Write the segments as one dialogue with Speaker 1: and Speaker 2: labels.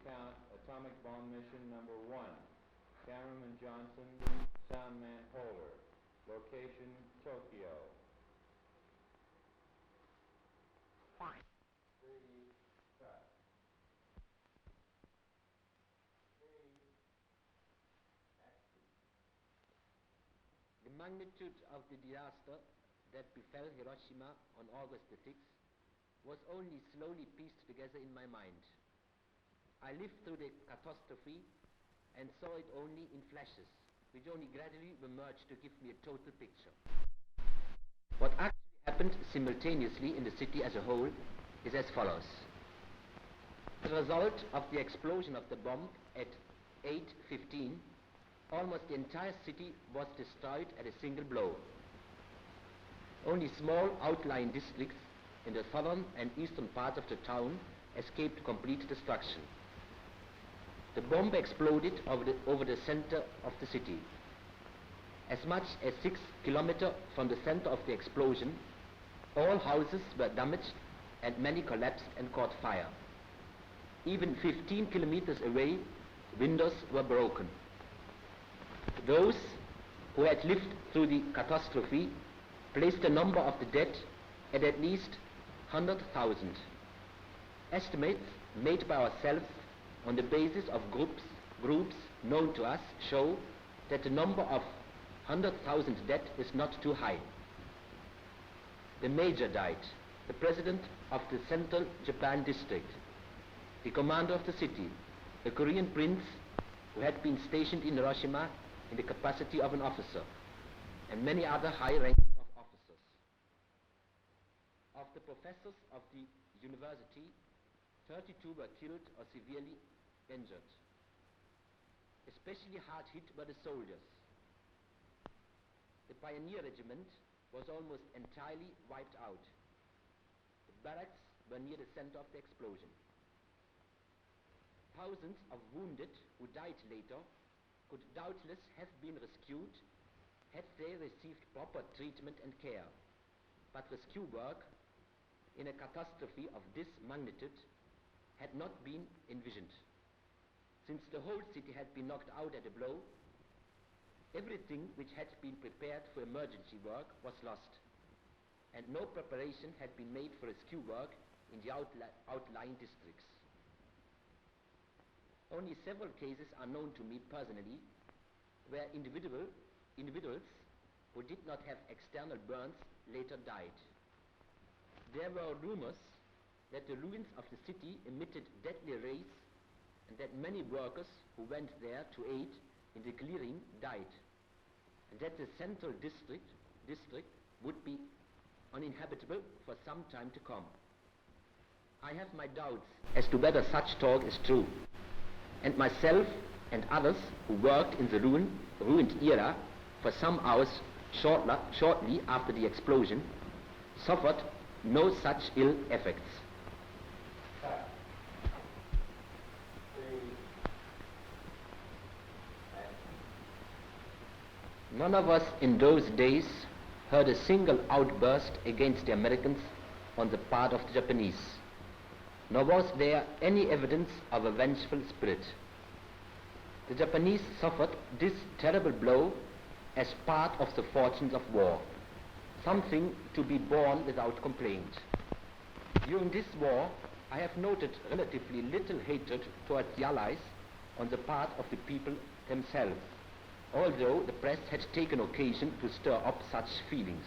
Speaker 1: count atomic bomb mission number 1. Cameraman Johnson, soundman Polar. Location, Tokyo. 3, cut. 3, action.
Speaker 2: The magnitude of the disaster that befell Hiroshima on August the 6th was only slowly pieced together in my mind. I lived through the catastrophe and saw it only in flashes, which only gradually emerged to give me a total picture. What actually happened simultaneously in the city as a whole is as follows. As a result of the explosion of the bomb at 8:15, almost the entire city was destroyed at a single blow. Only small outlying districts in the southern and eastern parts of the town escaped complete destruction. The bomb exploded over the center of the city. As much as 6 kilometers from the center of the explosion, all houses were damaged and many collapsed and caught fire. Even 15 kilometers away, windows were broken. Those who had lived through the catastrophe placed the number of the dead at least 100,000. Estimates made by ourselves on the basis of groups known to us show that the number of 100,000 dead is not too high. The major died, the president of the Central Japan district, the commander of the city, a Korean prince who had been stationed in Hiroshima in the capacity of an officer, and many other high-ranking officers. Of the professors of the university, 32 were killed or severely injured. Especially hard hit were the soldiers. The pioneer regiment was almost entirely wiped out. The barracks were near the center of the explosion. Thousands of wounded who died later could doubtless have been rescued had they received proper treatment and care. But rescue work in a catastrophe of this magnitude had not been envisioned. Since the whole city had been knocked out at a blow, everything which had been prepared for emergency work was lost, and no preparation had been made for rescue work in the outlying districts. Only several cases are known to me personally where individuals who did not have external burns later died. There were rumors that the ruins of the city emitted deadly rays and that many workers who went there to aid in the clearing died, and that the central district would be uninhabitable for some time to come. I have my doubts as to whether such talk is true, and myself and others who worked in the ruined era for some hours shortly after the explosion suffered no such ill effects. None of us in those days heard a single outburst against the Americans on the part of the Japanese, nor was there any evidence of a vengeful spirit. The Japanese suffered this terrible blow as part of the fortunes of war, something to be borne without complaint. During this war, I have noted relatively little hatred towards the Allies on the part of the people themselves, although the press had taken occasion to stir up such feelings.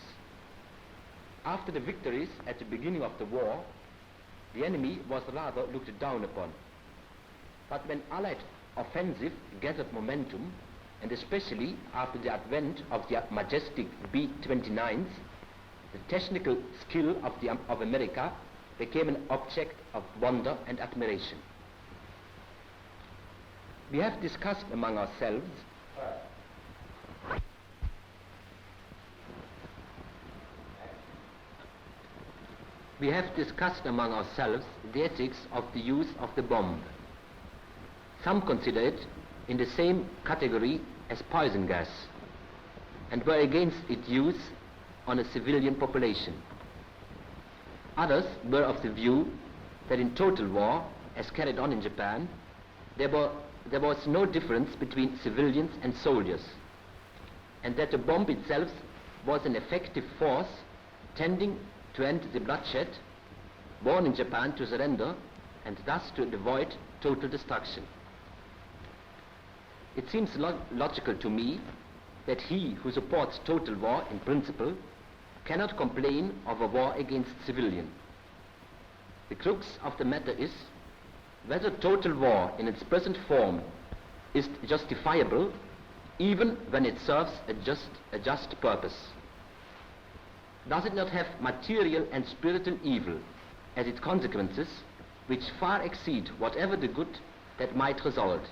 Speaker 2: After the victories at the beginning of the war, the enemy was rather looked down upon. But when Allied offensive gathered momentum, and especially after the advent of the majestic B-29s, the technical skill of America became an object of wonder and admiration. We have discussed among ourselves the ethics of the use of the bomb. Some consider it in the same category as poison gas and were against its use on a civilian population. Others were of the view that in total war, as carried on in Japan, there was no difference between civilians and soldiers, and that the bomb itself was an effective force tending to end the bloodshed, warning Japan to surrender, and thus to avoid total destruction. It seems logical to me that he who supports total war in principle cannot complain of a war against civilians. The crux of the matter is whether total war in its present form is justifiable even when it serves a just purpose. Does it not have material and spiritual evil as its consequences which far exceed whatever the good that might result?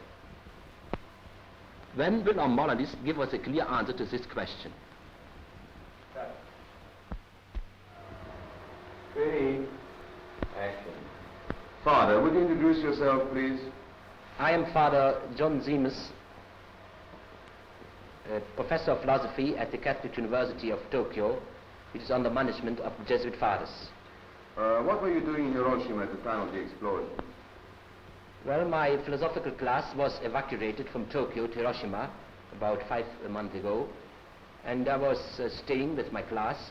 Speaker 2: When will our moralists give us a clear answer to this question?
Speaker 1: Ready. Action.
Speaker 3: Father, would you introduce yourself, please?
Speaker 2: I am Father Johannes Siemes, professor of philosophy at the Catholic University of Tokyo, which is under management of the Jesuit fathers.
Speaker 3: What were you doing in Hiroshima at the time of the explosion?
Speaker 2: Well, my philosophical class was evacuated from Tokyo to Hiroshima about 5 months ago, and I was staying with my class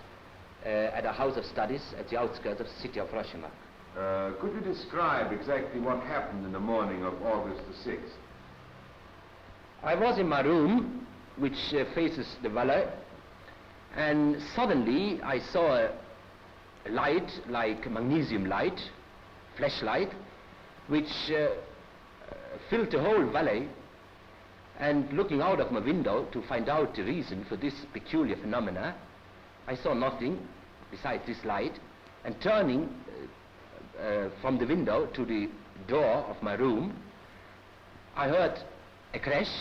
Speaker 2: at a house of studies at the outskirts of the city of Hiroshima.
Speaker 3: Could you describe exactly what happened in the morning of August the 6th?
Speaker 2: I was in my room, which faces the valley, and suddenly I saw a light, like magnesium light, flashlight, which filled the whole valley. And looking out of my window to find out the reason for this peculiar phenomena, I saw nothing besides this light, and turning from the window to the door of my room, I heard a crash.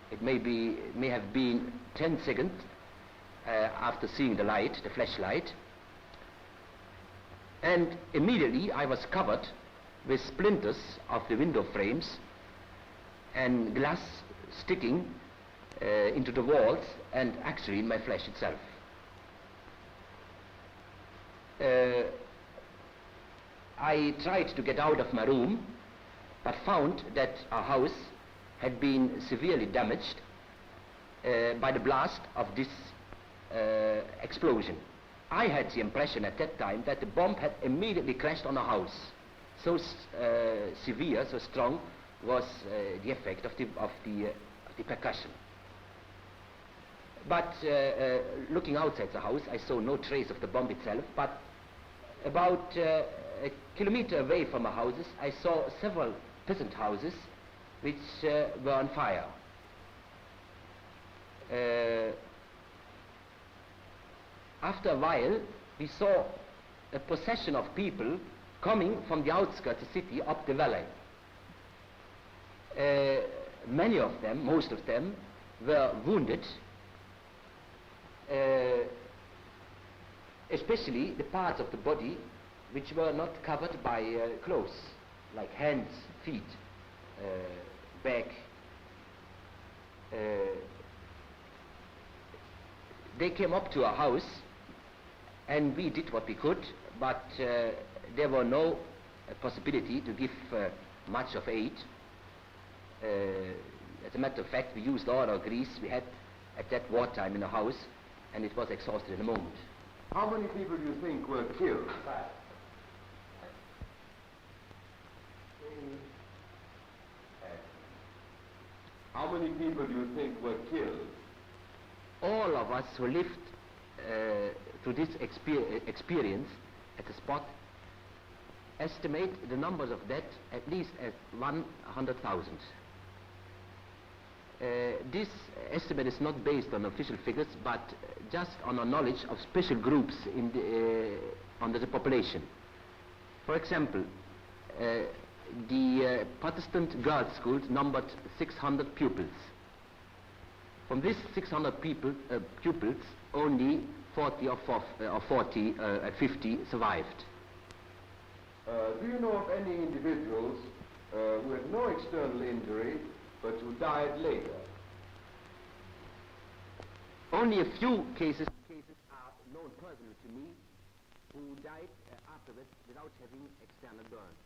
Speaker 2: It may have been 10 seconds after seeing the light, the flashlight, and immediately I was covered with splinters of the window frames and glass sticking into the walls and actually in my flesh itself. I tried to get out of my room, but found that our house had been severely damaged by the blast of this explosion. I had the impression at that time that the bomb had immediately crashed on our house. So severe, so strong was the effect of the percussion. But looking outside the house, I saw no trace of the bomb itself, but about a kilometer away from our houses, I saw several peasant houses which were on fire. After a while, we saw a procession of people coming from the outskirts of the city up the valley. Many of them, most of them, were wounded, especially the parts of the body which were not covered by clothes, like hands, feet, back. They came up to our house, and we did what we could, but there were no possibility to give much of aid. As a matter of fact, we used all our grease we had at that wartime in the house, and it was exhausted in a moment.
Speaker 3: How many people do you think were killed? How many people do you think were killed?
Speaker 2: All of us who lived through this experience at the spot estimate the numbers of dead at least at 100,000. This estimate is not based on official figures, but just on our knowledge of special groups in under the population. For example, the Protestant girls' schools numbered 600 pupils. From these 600 pupils, only 40 or 50 survived.
Speaker 3: Do you know of any individuals who had no external injury but who died later?
Speaker 2: Only a few cases are known personally to me who died afterwards without having external burns.